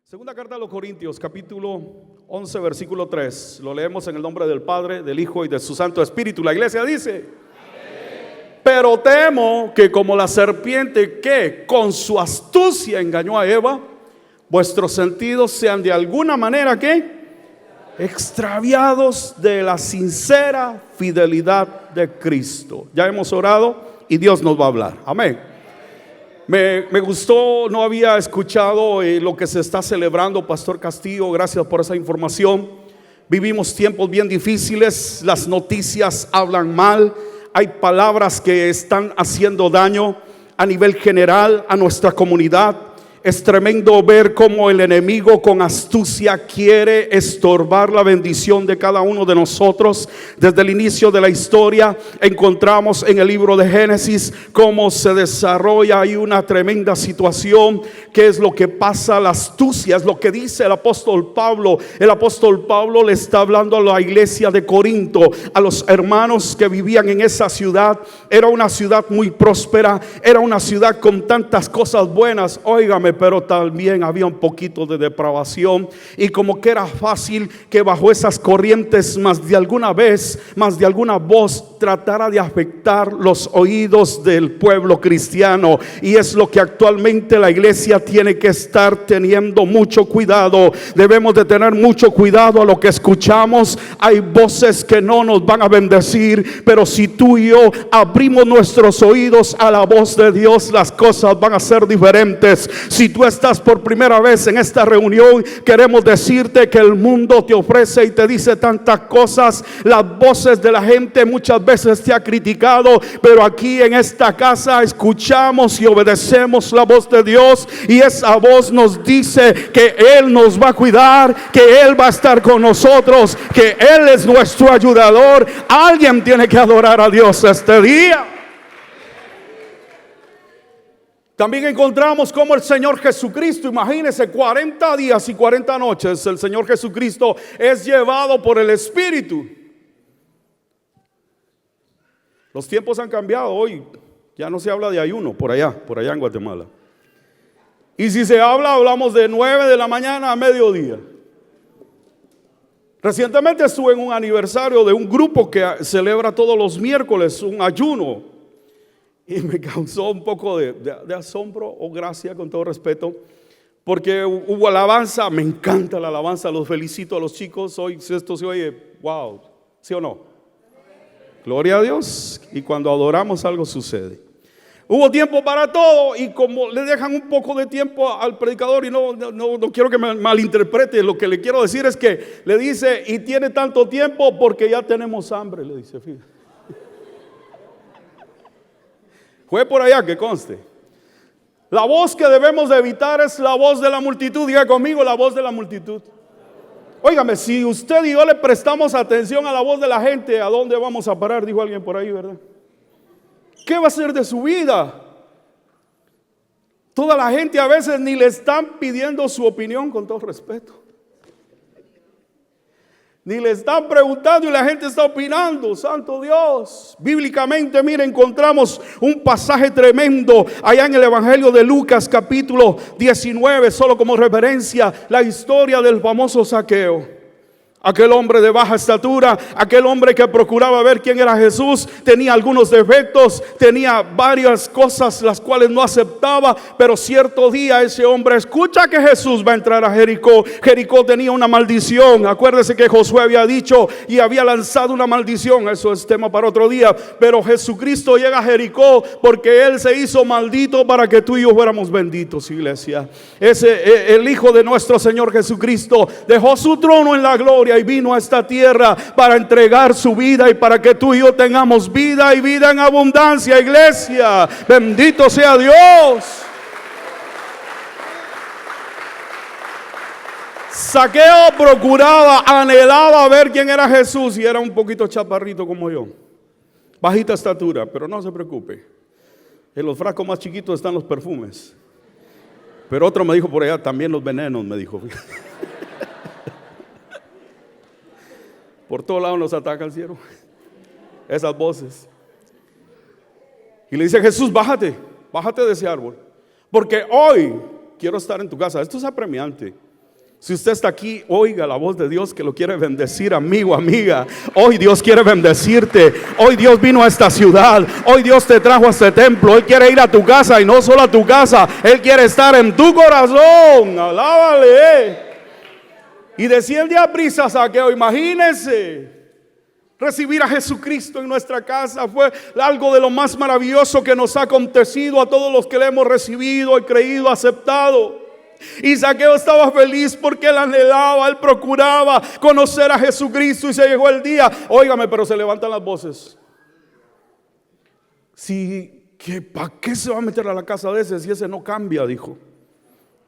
Segunda carta a los Corintios, capítulo 11, versículo 3. Lo leemos en el nombre del Padre, del Hijo y de su Santo Espíritu. La iglesia dice: amén. Pero temo que como la serpiente que con su astucia engañó a Eva, vuestros sentidos sean de alguna manera extraviados de la sincera fidelidad de Cristo. Ya hemos orado y Dios nos va a hablar. Amén. Me gustó, no había escuchado lo que se está celebrando, Pastor Castillo, gracias por esa información. Vivimos tiempos bien difíciles, las noticias hablan mal, hay palabras que están haciendo daño a nivel general a nuestra comunidad. Es tremendo ver cómo el enemigo con astucia quiere estorbar la bendición de cada uno de nosotros. Desde el inicio de la historia encontramos en el libro de Génesis cómo se desarrolla ahí una tremenda situación. ¿Qué es lo que pasa? La astucia es lo que dice el apóstol Pablo. El apóstol Pablo le está hablando a la iglesia de Corinto, a los hermanos que vivían en esa ciudad. Era una ciudad muy próspera, era una ciudad con tantas cosas buenas. Óigame, pero también había un poquito de depravación, y como que era fácil que bajo esas corrientes más de alguna voz tratara de afectar los oídos del pueblo cristiano. Y es lo que actualmente la iglesia tiene que estar teniendo mucho cuidado. Debemos de tener mucho cuidado a lo que escuchamos. Hay voces que no nos van a bendecir, pero si tú y yo abrimos nuestros oídos a la voz de Dios, las cosas van a ser diferentes. Si tú estás por primera vez en esta reunión, queremos decirte que el mundo te ofrece y te dice tantas cosas. Las voces de la gente muchas veces te ha criticado, pero aquí en esta casa escuchamos y obedecemos la voz de Dios, y esa voz nos dice que Él nos va a cuidar, que Él va a estar con nosotros, que Él es nuestro ayudador. Alguien tiene que adorar a Dios este día. También encontramos como el Señor Jesucristo, imagínense, 40 días y 40 noches, el Señor Jesucristo es llevado por el Espíritu. Los tiempos han cambiado hoy, ya no se habla de ayuno por allá en Guatemala. Y si se habla, hablamos de 9 de la mañana a mediodía. Recientemente estuve en un aniversario de un grupo que celebra todos los miércoles un ayuno, y me causó un poco de asombro o gracia, con todo respeto, porque hubo alabanza. Me encanta la alabanza, los felicito a los chicos. Hoy esto se oye, wow, ¿sí o no? Gloria a Dios. Y cuando adoramos algo sucede. Hubo tiempo para todo, y como le dejan un poco de tiempo al predicador, y no quiero que me malinterprete, lo que le quiero decir es que le dice: y tiene tanto tiempo porque ya tenemos hambre, le dice, fíjate. Fue por allá, que conste. La voz que debemos de evitar es la voz de la multitud. Diga conmigo: la voz de la multitud. Óigame, si usted y yo le prestamos atención a la voz de la gente, ¿a dónde vamos a parar? Dijo alguien por ahí, ¿verdad? ¿Qué va a hacer de su vida? Toda la gente a veces ni le están pidiendo su opinión, con todo respeto. Ni le están preguntando y la gente está opinando. Santo Dios. Bíblicamente, mire, encontramos un pasaje tremendo allá en el Evangelio de Lucas, capítulo 19, solo como referencia, la historia del famoso Zaqueo. Aquel hombre de baja estatura, aquel hombre que procuraba ver quién era Jesús, tenía algunos defectos, tenía varias cosas las cuales no aceptaba, pero cierto día ese hombre escucha que Jesús va a entrar a Jericó. Jericó tenía una maldición. Acuérdese que Josué había dicho y había lanzado una maldición. Eso es tema para otro día. Pero Jesucristo llega a Jericó porque Él se hizo maldito para que tú y yo fuéramos benditos, iglesia. El Hijo de nuestro Señor Jesucristo dejó su trono en la gloria y vino a esta tierra para entregar su vida y para que tú y yo tengamos vida y vida en abundancia, iglesia. Bendito sea Dios. Zaqueo procuraba, anhelaba ver quién era Jesús, y era un poquito chaparrito como yo, bajita estatura, pero no se preocupe, en los frascos más chiquitos están los perfumes. Pero otro me dijo por allá, también los venenos, me dijo. Por todos lados nos atacan, ¿cierto? Esas voces. Y le dice: Jesús, bájate de ese árbol, porque hoy quiero estar en tu casa. Esto es apremiante. Si usted está aquí, oiga la voz de Dios que lo quiere bendecir, amigo, amiga. Hoy Dios quiere bendecirte. Hoy Dios vino a esta ciudad. Hoy Dios te trajo a este templo. Él quiere ir a tu casa y no solo a tu casa. Él quiere estar en tu corazón. Alábale. Y desciende a prisa, Zaqueo. Imagínense. Recibir a Jesucristo en nuestra casa fue algo de lo más maravilloso que nos ha acontecido a todos los que le hemos recibido y creído, aceptado. Y Zaqueo estaba feliz porque él anhelaba, él procuraba conocer a Jesucristo, y se llegó el día. Óigame, pero se levantan las voces. ¿Para qué se va a meter a la casa de ese si ese no cambia? Dijo.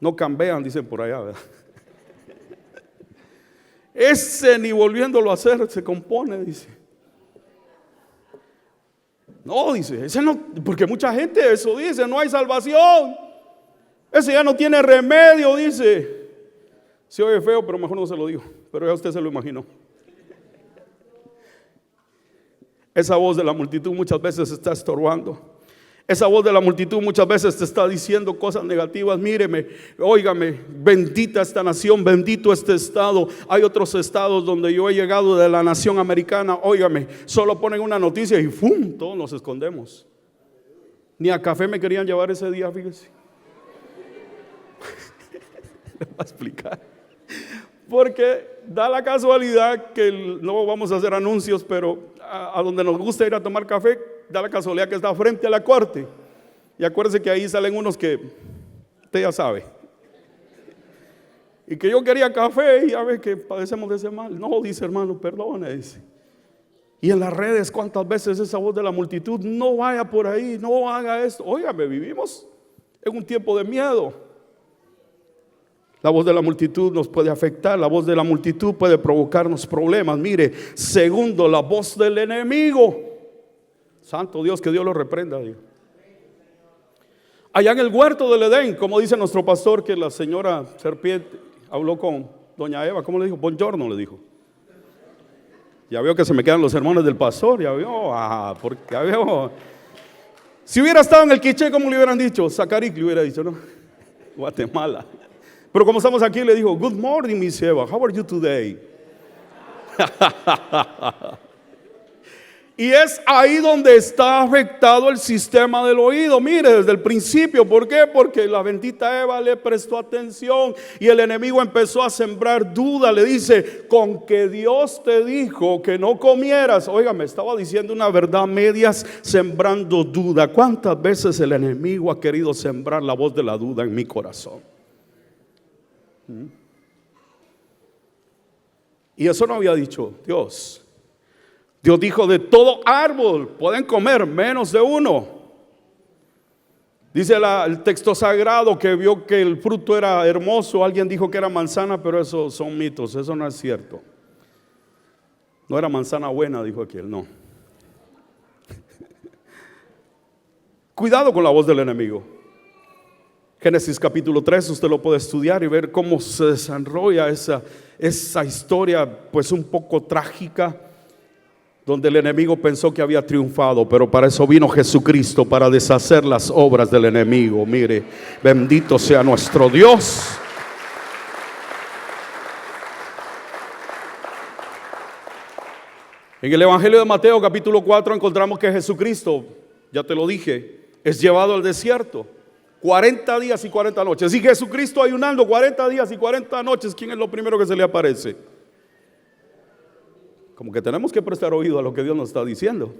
No cambian, dicen por allá, ¿verdad? Ese ni volviéndolo a hacer se compone, dice. No, dice, ese no, porque mucha gente eso dice, no hay salvación. Ese ya no tiene remedio, dice. Se oye feo, pero mejor no se lo digo. Pero ya usted se lo imaginó. Esa voz de la multitud muchas veces está estorbando. Esa voz de la multitud muchas veces te está diciendo cosas negativas. Míreme, óigame, bendita esta nación, bendito este estado. Hay otros estados donde yo he llegado de la nación americana. Óigame, solo ponen una noticia y ¡fum! Todos nos escondemos. Ni a café me querían llevar ese día, fíjese. Le voy a explicar. Porque da la casualidad que no vamos a hacer anuncios, pero a donde nos gusta ir a tomar café, da la casualidad que está frente a la corte. Y acuérdese que ahí salen unos que usted ya sabe. Y que yo quería café y ya ve que padecemos de ese mal. No, dice hermano, perdone, dice. Y en las redes, cuántas veces esa voz de la multitud, no vaya por ahí, no haga esto. Óigame, vivimos en un tiempo de miedo. La voz de la multitud nos puede afectar. La voz de la multitud puede provocarnos problemas. Mire, segundo, la voz del enemigo. Santo Dios, que Dios lo reprenda, Dios. Allá en el huerto del Edén, como dice nuestro pastor, que la señora serpiente habló con doña Eva. ¿Cómo le dijo? Buongiorno le dijo. Ya veo que se me quedan los sermones del pastor. Ya veo, porque ya veo. Si hubiera estado en el quiché, ¿cómo le hubieran dicho? Zacaric le hubiera dicho, ¿no? Guatemala. Pero como estamos aquí, le dijo, good morning, Miss Eva, how are you today? Y es ahí donde está afectado el sistema del oído. Mire, desde el principio. ¿Por qué? Porque la bendita Eva le prestó atención y el enemigo empezó a sembrar duda. Le dice, con que Dios te dijo que no comieras. Oiga, me estaba diciendo una verdad medias, sembrando duda. ¿Cuántas veces el enemigo ha querido sembrar la voz de la duda en mi corazón? Y eso no había dicho Dios. Dios dijo, de todo árbol pueden comer, menos de uno. Dice el texto sagrado que vio que el fruto era hermoso. Alguien dijo que era manzana, pero eso son mitos, eso no es cierto. No era manzana buena, dijo aquel, no. Cuidado con la voz del enemigo. Génesis capítulo 3, usted lo puede estudiar y ver cómo se desarrolla esa historia, pues un poco trágica, donde el enemigo pensó que había triunfado, pero para eso vino Jesucristo, para deshacer las obras del enemigo. Mire, bendito sea nuestro Dios. En el Evangelio de Mateo capítulo 4 encontramos que Jesucristo, ya te lo dije, es llevado al desierto. 40 días y 40 noches. Y Jesucristo ayunando 40 días y 40 noches. ¿Quién es lo primero que se le aparece? Como que tenemos que prestar oído a lo que Dios nos está diciendo.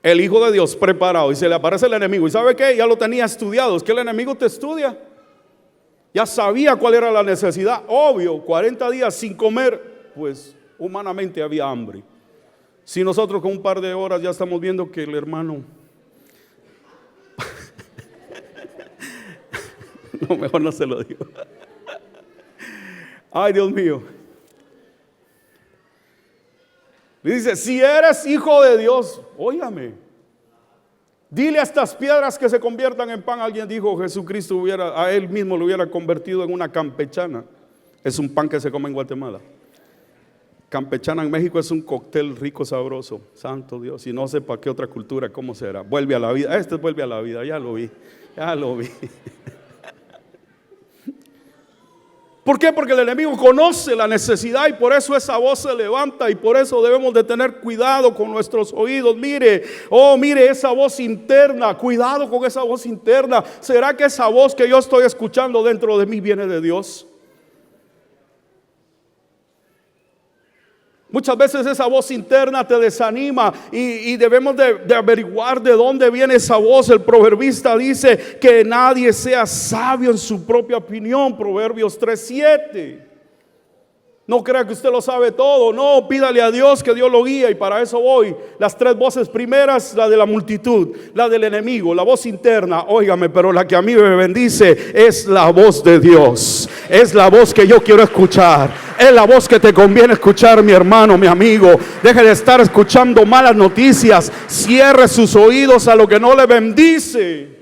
El Hijo de Dios preparado, y se le aparece el enemigo. ¿Y sabe qué? Ya lo tenía estudiado. Es que el enemigo te estudia. Ya sabía cuál era la necesidad. Obvio, 40 días sin comer, pues humanamente había hambre. Si nosotros con un par de horas ya estamos viendo que el hermano no, mejor no se lo digo. Ay, Dios mío. Le dice, si eres hijo de Dios, óigame, dile a estas piedras que se conviertan en pan. Alguien dijo, Jesucristo a él mismo lo hubiera convertido en una campechana. Es un pan que se come en Guatemala. Campechana en México es un cóctel rico, sabroso. Santo Dios, y no sé para qué otra cultura, cómo será. Vuelve a la vida, vuelve a la vida, ya lo vi. ¿Por qué? Porque el enemigo conoce la necesidad y por eso esa voz se levanta y por eso debemos de tener cuidado con nuestros oídos. Mire, mire esa voz interna, cuidado con esa voz interna. ¿Será que esa voz que yo estoy escuchando dentro de mí viene de Dios? Muchas veces esa voz interna te desanima y debemos de averiguar de dónde viene esa voz. El proverbista dice que nadie sea sabio en su propia opinión, Proverbios 3:7. No crea que usted lo sabe todo, no, pídale a Dios que Dios lo guíe y para eso voy. Las tres voces primeras, la de la multitud, la del enemigo, la voz interna, óigame, pero la que a mí me bendice es la voz de Dios. Es la voz que yo quiero escuchar. Es la voz que te conviene escuchar, mi hermano, mi amigo. Deje de estar escuchando malas noticias. Cierre sus oídos a lo que no le bendice.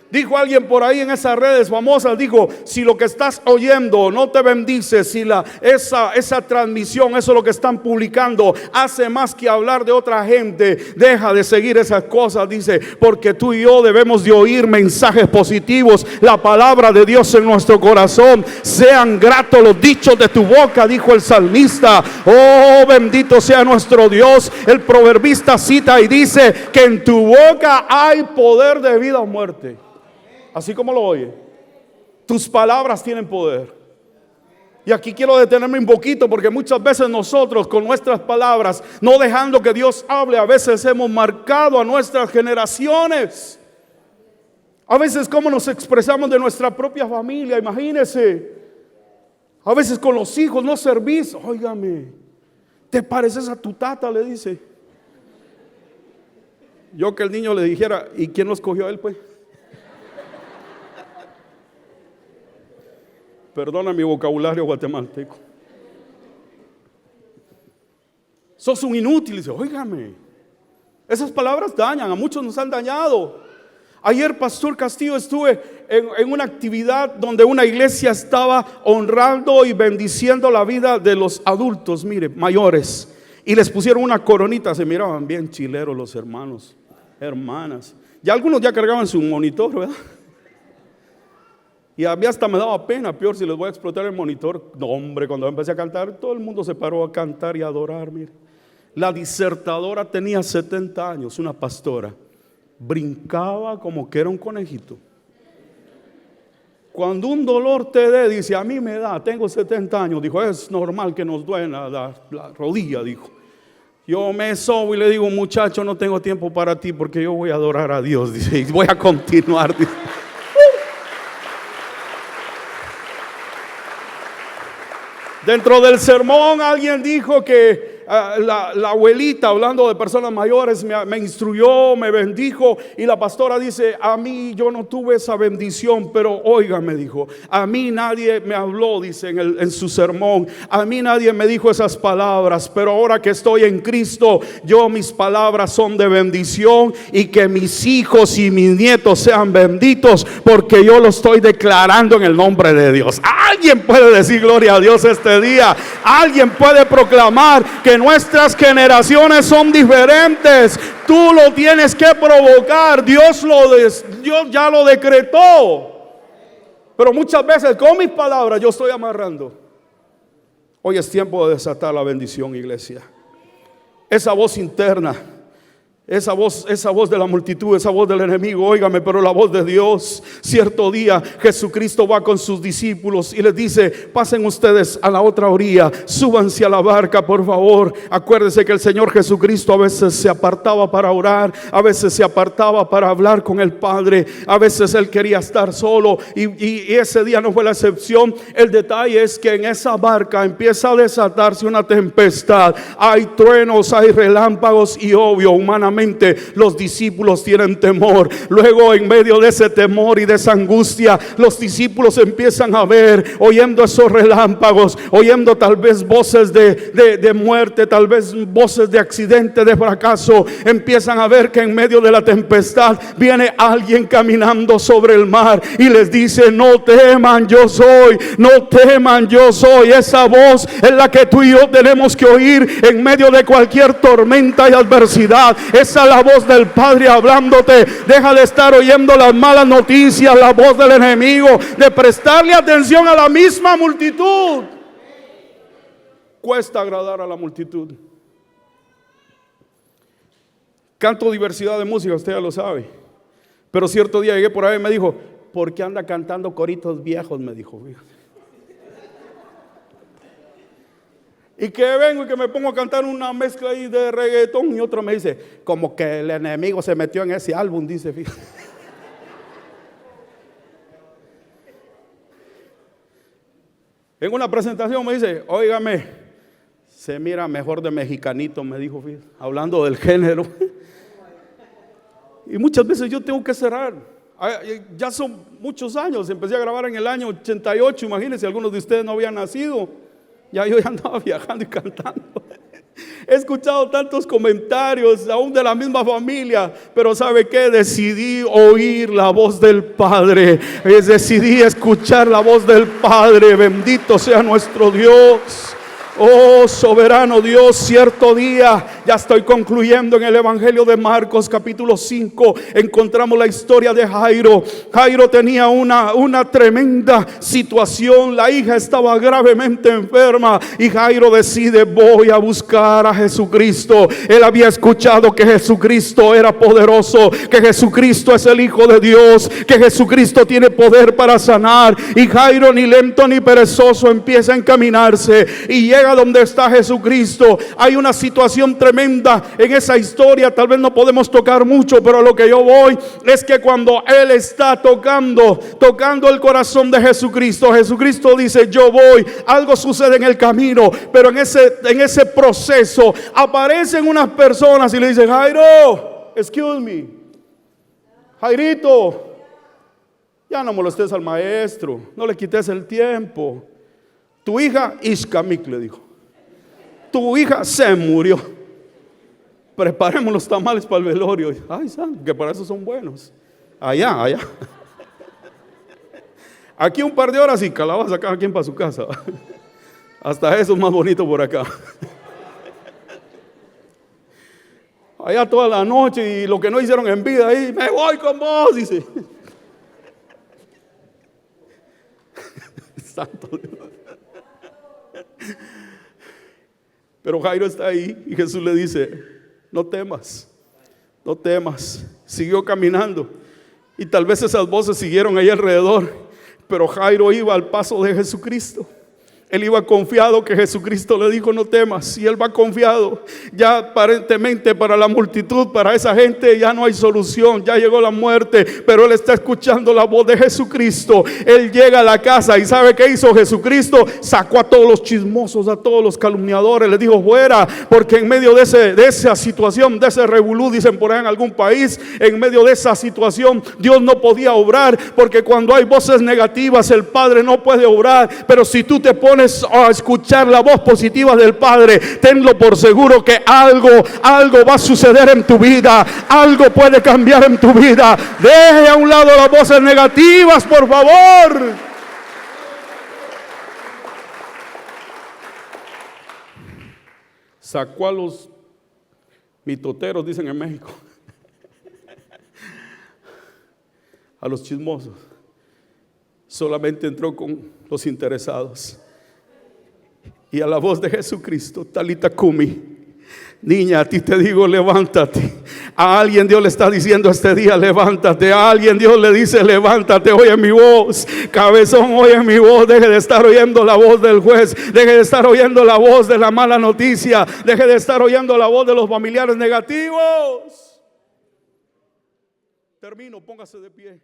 Dijo alguien por ahí en esas redes famosas, dijo, si lo que estás oyendo no te bendice, si esa transmisión, eso es lo que están publicando, hace más que hablar de otra gente, deja de seguir esas cosas, dice, porque tú y yo debemos de oír mensajes positivos, la palabra de Dios en nuestro corazón. Sean gratos los dichos de tu boca, dijo el salmista. Oh, bendito sea nuestro Dios. El proverbista cita y dice que en tu boca hay poder de vida o muerte. Así como lo oye, tus palabras tienen poder. Y aquí quiero detenerme un poquito porque muchas veces nosotros con nuestras palabras, no dejando que Dios hable, a veces hemos marcado a nuestras generaciones. A veces cómo nos expresamos de nuestra propia familia, imagínese. A veces con los hijos no servís. Óigame, te pareces a tu tata, le dice. Yo que el niño le dijera, ¿y quién lo escogió a él pues? Perdona mi vocabulario guatemalteco. Sos un inútil. Dice, óigame, esas palabras dañan, a muchos nos han dañado. Ayer, Pastor Castillo, estuve en una actividad donde una iglesia estaba honrando y bendiciendo la vida de los adultos, mire, mayores. Y les pusieron una coronita, se miraban bien chileros los hermanos, hermanas. Ya algunos ya cargaban su monitor, ¿verdad? Y a mí hasta me daba pena, peor si les voy a explotar el monitor. No, hombre, cuando empecé a cantar, todo el mundo se paró a cantar y a adorar. Mire, la disertadora tenía 70 años, una pastora. Brincaba como que era un conejito. Cuando un dolor te dé, dice, a mí me da, tengo 70 años. Dijo, es normal que nos duela la rodilla, dijo. Yo me sobo y le digo, muchacho, no tengo tiempo para ti porque yo voy a adorar a Dios, dice, y voy a continuar, dice. Dentro del sermón alguien dijo que la abuelita, hablando de personas mayores, me instruyó, me bendijo. Y la pastora dice, a mí yo no tuve esa bendición, pero oiga, me dijo, a mí nadie me habló, dice en su sermón, a mí nadie me dijo esas palabras, pero ahora que estoy en Cristo, mis palabras son de bendición, y que mis hijos y mis nietos sean benditos, porque yo lo estoy declarando en el nombre de Dios. Alguien puede decir gloria a Dios este día. Alguien puede proclamar que nuestras generaciones son diferentes. Tú lo tienes que provocar. Dios ya lo decretó. Pero muchas veces con mis palabras yo estoy amarrando. Hoy es tiempo de desatar la bendición, iglesia. Esa voz interna, esa voz de la multitud, esa voz del enemigo, óigame, pero la voz de Dios. Cierto día Jesucristo va con sus discípulos y les dice, pasen ustedes a la otra orilla, súbanse a la barca, por favor. Acuérdense que el Señor Jesucristo a veces se apartaba para orar, a veces se apartaba para hablar con el Padre, a veces Él quería estar solo, y ese día no fue la excepción. El detalle es que en esa barca empieza a desatarse una tempestad, hay truenos, hay relámpagos, y obvio, humanamente los discípulos tienen temor. Luego, en medio de ese temor y de esa angustia, los discípulos empiezan a ver, oyendo esos relámpagos, oyendo tal vez voces de muerte, tal vez voces de accidente, de fracaso. Empiezan a ver que en medio de la tempestad viene alguien caminando sobre el mar y les dice, no teman, yo soy, no teman, yo soy. Esa voz es la que tú y yo tenemos que oír en medio de cualquier tormenta y adversidad. esa es la voz del Padre hablándote. Deja de estar oyendo las malas noticias, la voz del enemigo, de prestarle atención a la misma multitud. Cuesta agradar a la multitud. Canto diversidad de música, usted ya lo sabe. Pero cierto día llegué por ahí y me dijo: ¿por qué anda cantando coritos viejos? Me dijo. Y que vengo y que me pongo a cantar una mezcla ahí de reggaetón. Y otro me dice: como que el enemigo se metió en ese álbum, dice. En una presentación me dice: óigame, se mira mejor de mexicanito, me dijo, hablando del género. Y muchas veces yo tengo que cerrar. Ya son muchos años, empecé a grabar en el año 88, imagínense, algunos de ustedes no habían nacido. Ya yo ya andaba viajando y cantando. He escuchado tantos comentarios, aún de la misma familia, pero ¿sabe qué? Decidí oír la voz del Padre. Decidí escuchar la voz del Padre. Bendito sea nuestro Dios. Oh soberano Dios, cierto día, ya estoy concluyendo, en el Evangelio de Marcos capítulo 5 encontramos la historia de Jairo. Jairo tenía una tremenda situación. La hija estaba gravemente enferma y Jairo decide: voy a buscar a Jesucristo. Él había escuchado que Jesucristo era poderoso, que Jesucristo es el Hijo de Dios, que Jesucristo tiene poder para sanar. Y Jairo, ni lento ni perezoso, empieza a encaminarse y llega donde está Jesucristo. Hay una situación tremenda en esa historia, tal vez no podemos tocar mucho, pero lo que yo voy es que cuando Él está tocando el corazón de Jesucristo, Jesucristo dice: yo voy. Algo sucede en el camino, pero en ese proceso aparecen unas personas y le dicen: Jairo, excuse me, Jairito, ya no molestes al maestro, no le quites el tiempo. Tu hija Ishkamik, le dijo, tu hija se murió. Preparemos los tamales para el velorio. Ay, santo, que para eso son buenos. Allá. Aquí un par de horas y calabaza cada quien para su casa. Hasta eso es más bonito por acá. Allá toda la noche y lo que no hicieron en vida ahí: me voy con vos, dice. Santo Dios. Pero Jairo está ahí y Jesús le dice: no temas, no temas. Siguió caminando y tal vez esas voces siguieron ahí alrededor, pero Jairo iba al paso de Jesucristo. Él iba confiado que Jesucristo le dijo: no temas. Y él va confiado. Ya aparentemente para la multitud, para esa gente, ya no hay solución, ya llegó la muerte, pero él está escuchando la voz de Jesucristo. Él llega a la casa y ¿sabe qué hizo Jesucristo? Sacó a todos los chismosos, a todos los calumniadores, les dijo: fuera, porque en medio de esa situación, de ese revolú, dicen por ahí en algún país, en medio de esa situación Dios no podía obrar, porque cuando hay voces negativas el Padre no puede obrar. Pero si tú te pones a escuchar la voz positiva del Padre, tenlo por seguro que algo va a suceder en tu vida, algo puede cambiar en tu vida. Deje a un lado las voces negativas, por favor. Sacó a los mitoteros, dicen en México, a los chismosos. Solamente entró con los interesados. Y a la voz de Jesucristo: Talita Kumi, niña, a ti te digo, levántate. A alguien Dios le está diciendo este día: levántate. A alguien Dios le dice: levántate, oye mi voz. Cabezón, oye mi voz. Deje de estar oyendo la voz del juez, deje de estar oyendo la voz de la mala noticia, deje de estar oyendo la voz de los familiares negativos. Termino, póngase de pie.